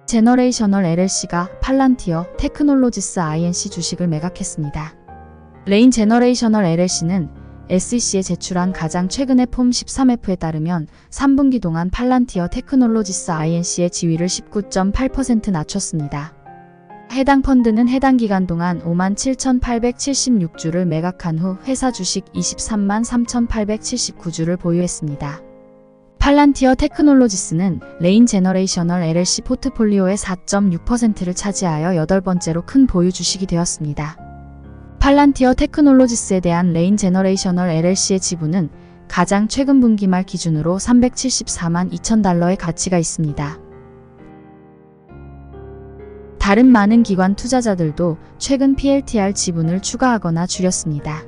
제너레이셔널 LLC가 팔란티어 테크놀로지스 INC 주식을 매각했습니다. 레인 제너레이셔널 LLC는 SEC에 제출한 가장 최근의 폼 13F에 따르면 3분기 동안 팔란티어 테크놀로지스 INC의 지위를 19.8% 낮췄습니다. 해당 펀드는 해당 기간 동안 57,876주를 매각한 후 회사 주식 233,879주를 보유했습니다. 팔란티어 테크놀로지스는 레인 제너레이셔널 LLC 포트폴리오의 4.6%를 차지하여 8번째로 큰 보유 주식이 되었습니다. 팔란티어 테크놀로지스에 대한 레인 제너레이셔널 LLC의 지분은 가장 최근 분기 말 기준으로 374만 2천 달러의 가치가 있습니다. 다른 많은 기관 투자자들도 최근 PLTR 지분을 추가하거나 줄였습니다.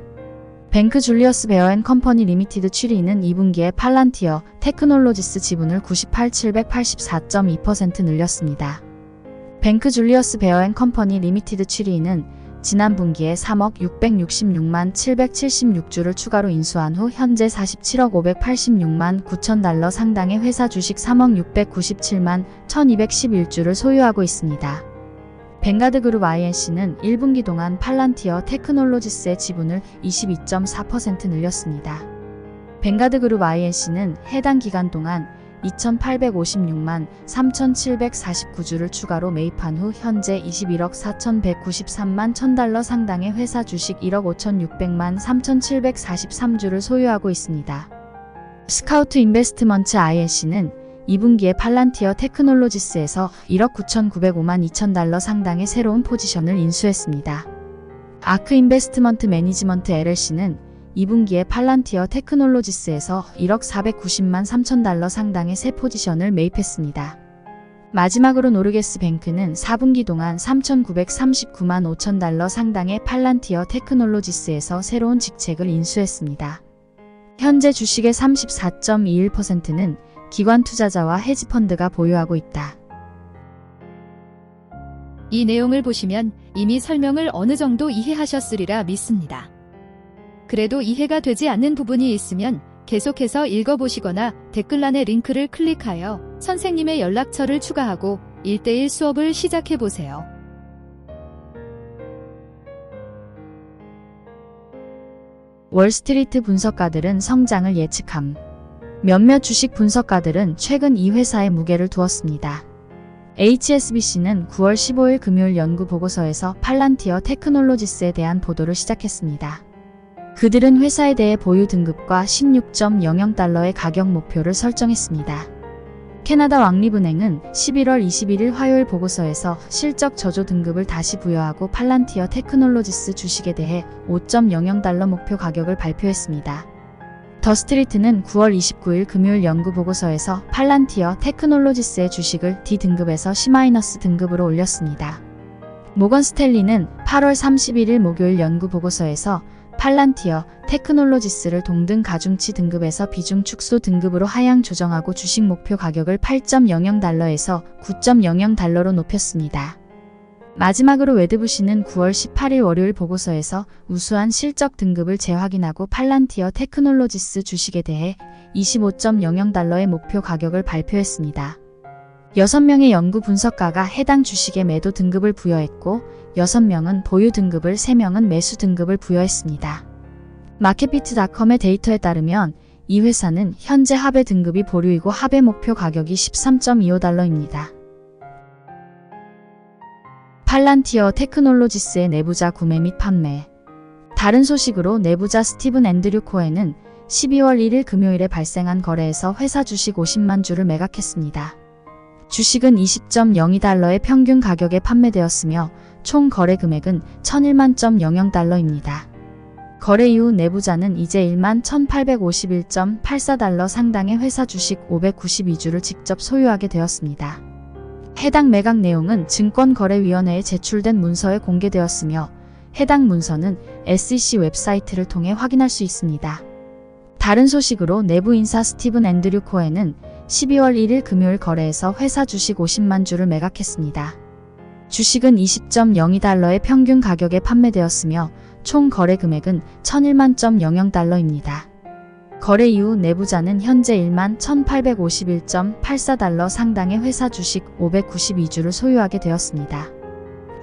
뱅크 줄리어스 베어 앤 컴퍼니 리미티드 추리인은 2분기에 팔란티어 테크놀로지스 지분을 98,784.2% 늘렸습니다. 뱅크 줄리어스 베어 앤 컴퍼니 리미티드 추리인은 지난 분기에 3억 666만 776주를 추가로 인수한 후 현재 47억 586만 9천 달러 상당의 회사 주식 3억 697만 1211주를 소유하고 있습니다. 뱅가드 그룹 INC는 1분기 동안 팔란티어 테크놀로지스의 지분을 22.4% 늘렸습니다. 뱅가드 그룹 INC는 해당 기간 동안 2,856만 3,749주를 추가로 매입한 후 현재 21억 4,193만 1,000달러 상당의 회사 주식 1억 5,600만 3,743주를 소유하고 있습니다. 스카우트 인베스트먼트 INC는 2분기에 팔란티어 테크놀로지스에서 1억 9,905만 2,000달러 상당의 새로운 포지션을 인수했습니다. 아크 인베스트먼트 매니지먼트 LLC는 2분기에 팔란티어 테크놀로지스에서 1억 490만 3천 달러 상당의 새 포지션을 매입했습니다. 마지막으로 노르게스 뱅크는 4분기 동안 3,939만 5천 달러 상당의 팔란티어 테크놀로지스에서 새로운 직책을 인수했습니다. 현재 주식의 34.21%는 기관 투자자와 헤지펀드가 보유하고 있다. 이 내용을 보시면 이미 설명을 어느 정도 이해하셨으리라 믿습니다. 그래도 이해가 되지 않는 부분이 있으면 계속해서 읽어보시거나 댓글란의 링크를 클릭하여 선생님의 연락처를 추가하고 1:1 수업을 시작해보세요. 월스트리트 분석가들은 성장을 예측함. 몇몇 주식 분석가들은 최근 이 회사에 무게를 두었습니다. HSBC는 9월 15일 금요일 연구 보고서에서 팔란티어 테크놀로지스에 대한 보도를 시작했습니다. 그들은 회사에 대해 보유 등급과 16.00달러의 가격 목표를 설정했습니다. 캐나다 왕립은행은 11월 21일 화요일 보고서에서 실적 저조 등급을 다시 부여하고 팔란티어 테크놀로지스 주식에 대해 5.00달러 목표 가격을 발표했습니다. 더 스트리트는 9월 29일 금요일 연구 보고서에서 팔란티어 테크놀로지스의 주식을 D등급에서 C-등급으로 올렸습니다. 모건 스탠리는 8월 31일 목요일 연구 보고서에서 팔란티어 테크놀로지스를 동등 가중치 등급에서 비중 축소 등급으로 하향 조정하고 주식 목표 가격을 8.00달러에서 9.00달러로 높였습니다. 마지막으로 웨드부시는 9월 18일 월요일 보고서에서 우수한 실적 등급을 재확인하고 팔란티어 테크놀로지스 주식에 대해 25.00달러의 목표 가격을 발표했습니다. 6명의 연구 분석가가 해당 주식에 매도 등급을 부여했고 6명은 보유 등급을 3명은 매수 등급을 부여했습니다. 마켓비트닷컴의 데이터에 따르면 이 회사는 현재 하배 등급이 보류이고 하배 목표 가격이 13.25달러입니다. 팔란티어 테크놀로지스의 내부자 구매 및 판매. 다른 소식으로 내부자 스티븐 앤드류 코엔은 12월 1일 금요일에 발생한 거래에서 회사 주식 50만 주를 매각했습니다. 주식은 20.02달러의 평균 가격에 판매되었으며 총 거래 금액은 1,001만.00달러입니다. 거래 이후 내부자는 이제 1만 1,851.84달러 상당의 회사 주식 592주를 직접 소유하게 되었습니다. 해당 매각 내용은 증권거래위원회에 제출된 문서에 공개되었으며 해당 문서는 SEC 웹사이트를 통해 확인할 수 있습니다. 다른 소식으로 내부 인사 스티븐 앤드류 코엔은 12월 1일 금요일 거래에서 회사 주식 50만 주를 매각했습니다. 주식은 20.02달러의 평균 가격에 판매되었으며 총 거래 금액은 1,001만.00달러입니다. 거래 이후 내부자는 현재 1만 1,851.84달러 상당의 회사 주식 592주를 소유하게 되었습니다.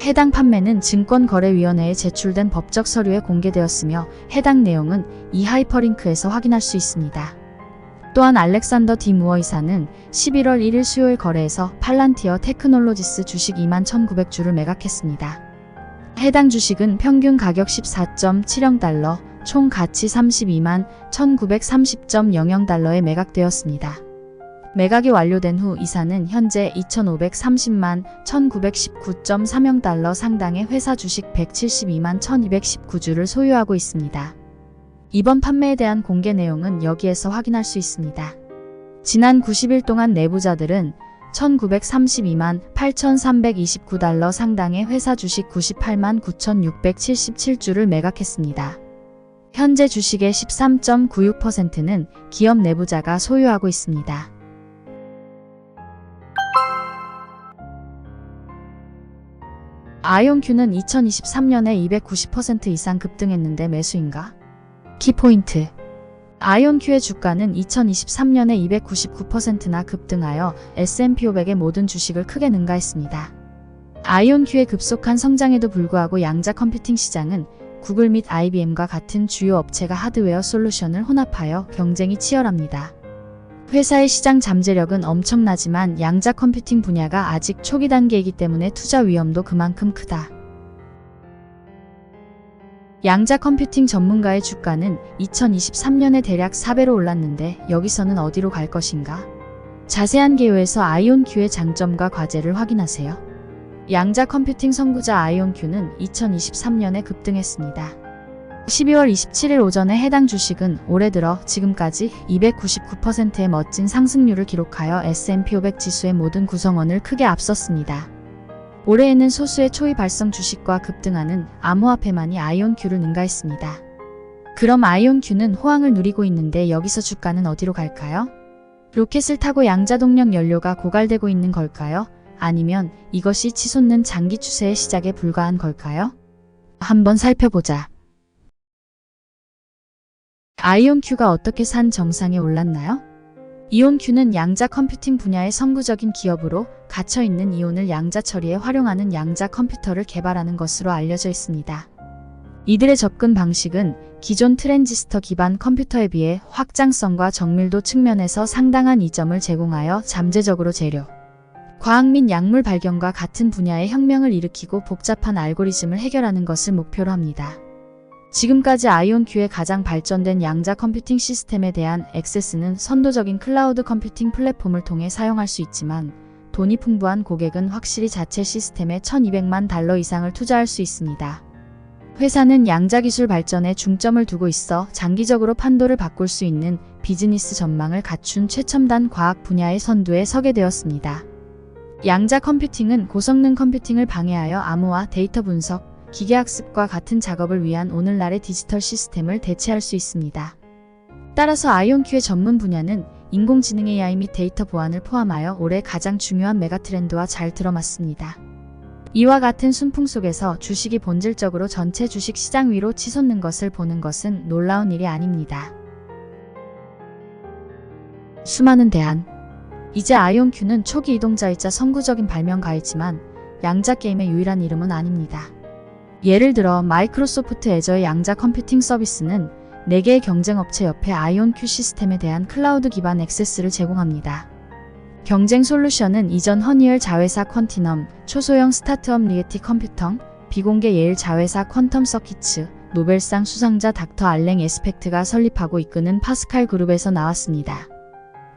해당 판매는 증권거래위원회에 제출된 법적 서류에 공개되었으며 해당 내용은 이 하이퍼링크에서 확인할 수 있습니다. 또한 알렉산더 디 무어 이사는 11월 1일 수요일 거래에서 팔란티어 테크놀로지스 주식 2만 1,900주를 매각했습니다. 해당 주식은 평균 가격 14.70달러, 총 가치 32만 1,930.00달러에 매각되었습니다. 매각이 완료된 후 이사는 현재 2,530만 1,919.30달러 상당의 회사 주식 172만 1,219주를 소유하고 있습니다. 이번 판매에 대한 공개 내용은 여기에서 확인할 수 있습니다. 지난 90일 동안 내부자들은 1,932만 8,329달러 상당의 회사 주식 98만 9,677주를 매각했습니다. 현재 주식의 13.96%는 기업 내부자가 소유하고 있습니다. 아이온큐는 2023년에 290% 이상 급등했는데 매수인가? 키포인트. 아이온큐의 주가는 2023년에 299%나 급등하여 S&P 500의 모든 주식을 크게 능가했습니다. 아이온큐의 급속한 성장에도 불구하고 양자 컴퓨팅 시장은 구글 및 IBM과 같은 주요 업체가 하드웨어 솔루션을 혼합하여 경쟁이 치열합니다. 회사의 시장 잠재력은 엄청나지만 양자 컴퓨팅 분야가 아직 초기 단계이기 때문에 투자 위험도 그만큼 크다. 양자 컴퓨팅 전문가의 주가는 2023년에 대략 4배로 올랐는데 여기서는 어디로 갈 것인가? 자세한 개요에서 아이온큐의 장점과 과제를 확인하세요. 양자 컴퓨팅 선구자 아이온큐는 2023년에 급등했습니다. 12월 27일 오전에 해당 주식은 올해 들어 지금까지 299%의 멋진 상승률을 기록하여 S&P 500 지수의 모든 구성원을 크게 앞섰습니다. 올해에는 소수의 초이 발성 주식과 급등하는 암호화폐만이 아이온큐를 능가했습니다. 그럼 아이온큐는 호황을 누리고 있는데 여기서 주가는 어디로 갈까요? 로켓을 타고 양자동력 연료가 고갈되고 있는 걸까요? 아니면 이것이 치솟는 장기 추세의 시작에 불과한 걸까요? 한번 살펴보자. 아이온큐가 어떻게 산 정상에 올랐나요? 이온큐는 양자 컴퓨팅 분야의 선구적인 기업으로 갇혀있는 이온을 양자 처리에 활용하는 양자 컴퓨터를 개발하는 것으로 알려져 있습니다. 이들의 접근 방식은 기존 트랜지스터 기반 컴퓨터에 비해 확장성과 정밀도 측면에서 상당한 이점을 제공하여 잠재적으로 재료, 과학 및 약물 발견과 같은 분야의 혁명을 일으키고 복잡한 알고리즘을 해결하는 것을 목표로 합니다. 지금까지 아이온큐의 가장 발전된 양자 컴퓨팅 시스템에 대한 액세스는 선도적인 클라우드 컴퓨팅 플랫폼을 통해 사용할 수 있지만 돈이 풍부한 고객은 확실히 자체 시스템에 1,200만 달러 이상을 투자할 수 있습니다. 회사는 양자 기술 발전에 중점을 두고 있어 장기적으로 판도를 바꿀 수 있는 비즈니스 전망을 갖춘 최첨단 과학 분야의 선두에 서게 되었습니다. 양자 컴퓨팅은 고성능 컴퓨팅을 방해하여 암호화, 데이터 분석, 기계학습과 같은 작업을 위한 오늘날의 디지털 시스템을 대체할 수 있습니다. 따라서 아이온큐의 전문 분야는 인공지능 AI 및 데이터 보안을 포함하여 올해 가장 중요한 메가트렌드와 잘 들어맞습니다. 이와 같은 순풍 속에서 주식이 본질적으로 전체 주식 시장 위로 치솟는 것을 보는 것은 놀라운 일이 아닙니다. 수많은 대안. 이제 아이온큐는 초기 이동자이자 선구적인 발명가이지만 양자 게임의 유일한 이름은 아닙니다. 예를 들어 마이크로소프트 애저의 양자 컴퓨팅 서비스는 4개의 경쟁업체 옆에 아이온큐 시스템에 대한 클라우드 기반 액세스를 제공합니다. 경쟁 솔루션은 이전 허니얼 자회사 퀀티넘, 초소형 스타트업 리에티 컴퓨팅, 비공개 예일 자회사 퀀텀 서키츠, 노벨상 수상자 닥터 알랭 에스펙트가 설립하고 이끄는 파스칼 그룹에서 나왔습니다.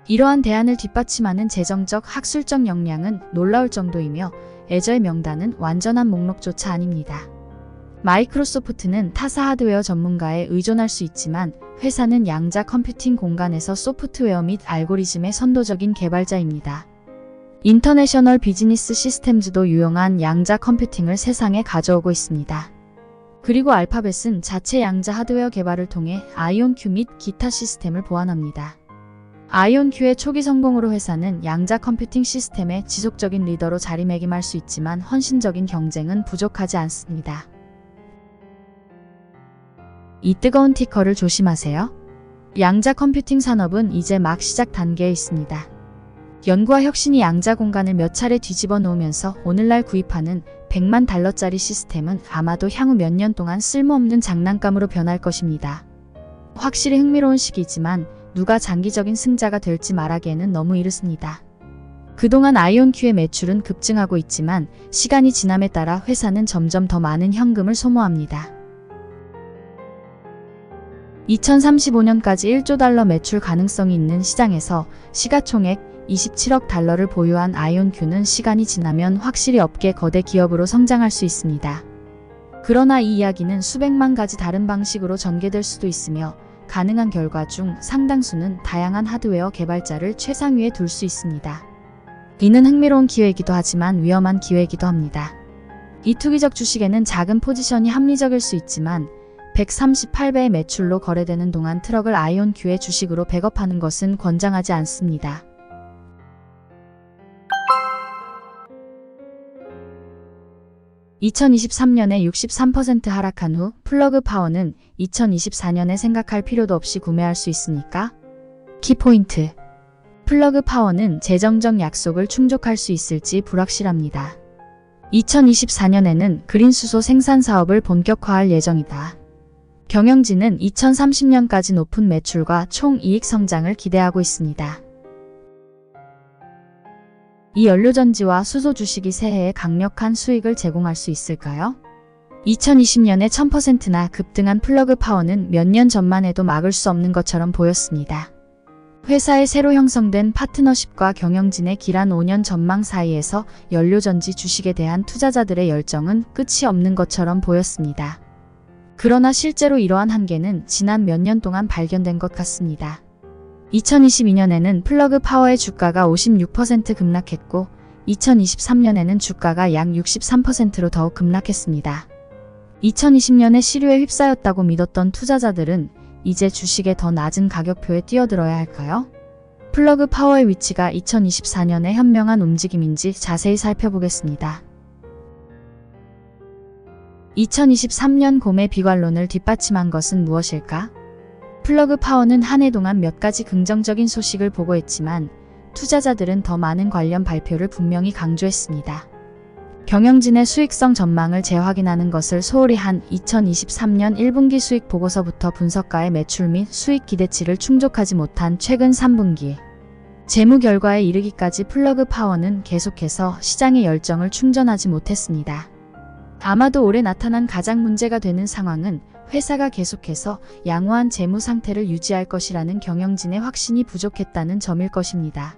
이러한 대안을 뒷받침하는 재정적, 학술적 역량은 놀라울 정도이며 애저의 명단은 완전한 목록조차 아닙니다. 마이크로소프트는 타사 하드웨어 전문가에 의존할 수 있지만 회사는 양자 컴퓨팅 공간에서 소프트웨어 및 알고리즘의 선도적인 개발자입니다. 인터내셔널 비즈니스 시스템즈도 유용한 양자 컴퓨팅을 세상에 가져오고 있습니다. 그리고 알파벳은 자체 양자 하드웨어 개발을 통해 아이온큐 및 기타 시스템을 보완합니다. 아이온큐의 초기 성공으로 회사는 양자 컴퓨팅 시스템의 지속적인 리더로 자리매김할 수 있지만 헌신적인 경쟁은 부족하지 않습니다. 이 뜨거운 티커를 조심하세요. 양자 컴퓨팅 산업은 이제 막 시작 단계에 있습니다. 연구와 혁신이 양자 공간을 몇 차례 뒤집어 놓으면서 오늘날 구입하는 100만 달러짜리 시스템은 아마도 향후 몇 년 동안 쓸모없는 장난감으로 변할 것입니다. 확실히 흥미로운 시기이지만 누가 장기적인 승자가 될지 말하기에는 너무 이르습니다. 그동안 아이온큐의 매출은 급증하고 있지만 시간이 지남에 따라 회사는 점점 더 많은 현금을 소모합니다. 2035년까지 1조 달러 매출 가능성이 있는 시장에서 시가총액 27억 달러를 보유한 아이온큐는 시간이 지나면 확실히 업계 거대 기업으로 성장할 수 있습니다. 그러나 이 이야기는 수백만 가지 다른 방식으로 전개될 수도 있으며 가능한 결과 중 상당수는 다양한 하드웨어 개발자를 최상위에 둘 수 있습니다. 이는 흥미로운 기회이기도 하지만 위험한 기회이기도 합니다. 이 투기적 주식에는 작은 포지션이 합리적일 수 있지만 138배의 매출로 거래되는 동안 트럭을 아이온큐의 주식으로 백업하는 것은 권장하지 않습니다. (2023년에) 63% 하락한 후 플러그 파워는 2024년에 생각할 필요도 없이 구매할 수 있습니까? 키포인트: 플러그 파워는 재정적 약속을 충족할 수 있을지 불확실합니다. 2024년에는 그린 수소 생산 사업을 본격화할 예정이다. 경영진은 2030년까지 높은 매출과 총 이익 성장을 기대하고 있습니다. 이 연료전지와 수소 주식이 새해에 강력한 수익을 제공할 수 있을까요? 2020년에 1000%나 급등한 플러그 파워는 몇 년 전만 해도 막을 수 없는 것처럼 보였습니다. 회사의 새로 형성된 파트너십과 경영진의 길한 5년 전망 사이에서 연료전지 주식에 대한 투자자들의 열정은 끝이 없는 것처럼 보였습니다. 그러나 실제로 이러한 한계는 지난 몇 년 동안 발견된 것 같습니다. 2022년에는 플러그 파워의 주가가 56% 급락했고 2023년에는 주가가 약 63%로 더욱 급락했습니다. 2020년에 시류에 휩싸였다고 믿었던 투자자들은 이제 주식의 더 낮은 가격표에 뛰어들어야 할까요? 플러그 파워의 위치가 2024년에 현명한 움직임인지 자세히 살펴보겠습니다. 2023년 곰의 비관론을 뒷받침한 것은 무엇일까? 플러그 파워는 한 해 동안 몇 가지 긍정적인 소식을 보고했지만 투자자들은 더 많은 관련 발표를 분명히 강조했습니다. 경영진의 수익성 전망을 재확인하는 것을 소홀히 한 2023년 1분기 수익 보고서부터 분석가의 매출 및 수익 기대치를 충족하지 못한 최근 3분기 재무 결과에 이르기까지 플러그 파워는 계속해서 시장의 열정을 충전하지 못했습니다. 아마도 올해 나타난 가장 문제가 되는 상황은 회사가 계속해서 양호한 재무 상태를 유지할 것이라는 경영진의 확신이 부족했다는 점일 것입니다.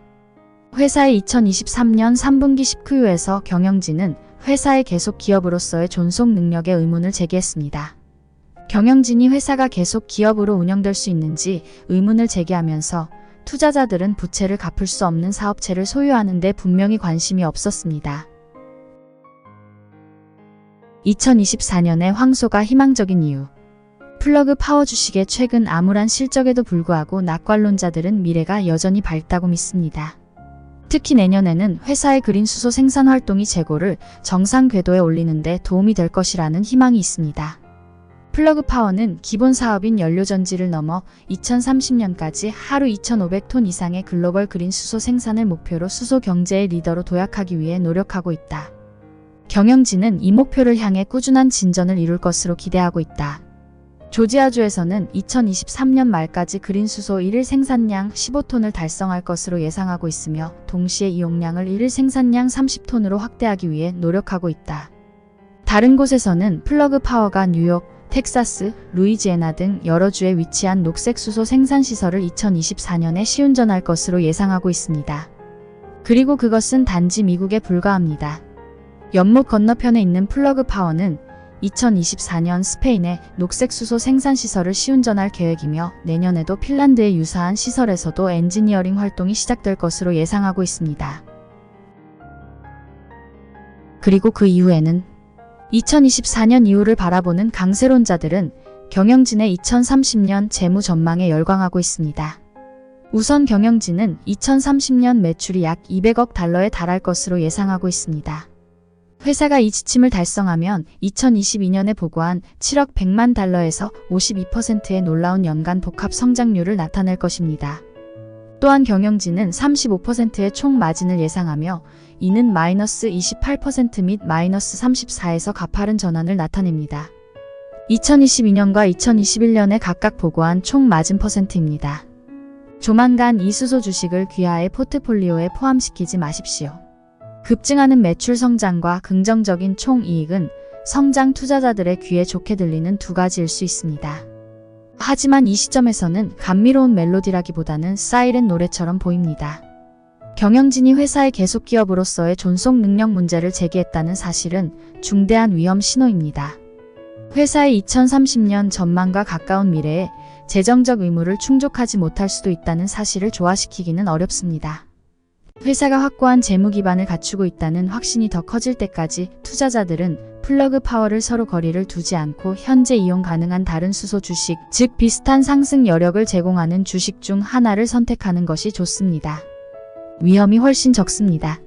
회사의 2023년 3분기 10Q에서 경영진은 회사의 계속 기업으로서의 존속 능력에 의문을 제기했습니다. 경영진이 회사가 계속 기업으로 운영될 수 있는지 의문을 제기하면서 투자자들은 부채를 갚을 수 없는 사업체를 소유하는 데 분명히 관심이 없었습니다. 2024년의 황소가 희망적인 이유. 플러그 파워 주식의 최근 암울한 실적에도 불구하고 낙관론자들은 미래가 여전히 밝다고 믿습니다. 특히 내년에는 회사의 그린 수소 생산 활동이 재고를 정상 궤도에 올리는 데 도움이 될 것이라는 희망이 있습니다. 플러그 파워는 기본 사업인 연료전지를 넘어 2030년까지 하루 2,500톤 이상의 글로벌 그린 수소 생산을 목표로 수소 경제의 리더로 도약하기 위해 노력하고 있다. 경영진은 이 목표를 향해 꾸준한 진전을 이룰 것으로 기대하고 있다. 조지아주에서는 2023년 말까지 그린 수소 1일 생산량 15톤을 달성할 것으로 예상하고 있으며 동시에 이용량을 1일 생산량 30톤으로 확대하기 위해 노력하고 있다. 다른 곳에서는 플러그 파워가 뉴욕, 텍사스, 루이지애나 등 여러 주에 위치한 녹색 수소 생산 시설을 2024년에 시운전할 것으로 예상하고 있습니다. 그리고 그것은 단지 미국에 불과합니다. 연못 건너편에 있는 플러그 파워는 2024년 스페인의 녹색 수소 생산 시설을 시운전할 계획이며 내년에도 핀란드의 유사한 시설에서도 엔지니어링 활동이 시작될 것으로 예상하고 있습니다. 그리고 그 이후에는 2024년 이후를 바라보는 강세론자들은 경영진의 2030년 재무 전망에 열광하고 있습니다. 우선 경영진은 2030년 매출이 약 200억 달러에 달할 것으로 예상하고 있습니다. 회사가 이 지침을 달성하면 2022년에 보고한 7억 100만 달러에서 52%의 놀라운 연간 복합 성장률을 나타낼 것입니다. 또한 경영진은 35%의 총 마진을 예상하며 이는 마이너스 28% 및 마이너스 34에서 가파른 전환을 나타냅니다. 2022년과 2021년에 각각 보고한 총 마진 %입니다. 조만간 이 수소 주식을 귀하의 포트폴리오에 포함시키지 마십시오. 급증하는 매출 성장과 긍정적인 총이익은 성장 투자자들의 귀에 좋게 들리는 두 가지일 수 있습니다. 하지만 이 시점에서는 감미로운 멜로디라기보다는 사이렌 노래처럼 보입니다. 경영진이 회사의 계속 기업으로서의 존속 능력 문제를 제기했다는 사실은 중대한 위험 신호입니다. 회사의 2030년 전망과 가까운 미래에 재정적 의무를 충족하지 못할 수도 있다는 사실을 조화시키기는 어렵습니다. 회사가 확고한 재무 기반을 갖추고 있다는 확신이 더 커질 때까지 투자자들은 플러그 파워를 서로 거리를 두지 않고 현재 이용 가능한 다른 수소 주식, 즉 비슷한 상승 여력을 제공하는 주식 중 하나를 선택하는 것이 좋습니다. 위험이 훨씬 적습니다.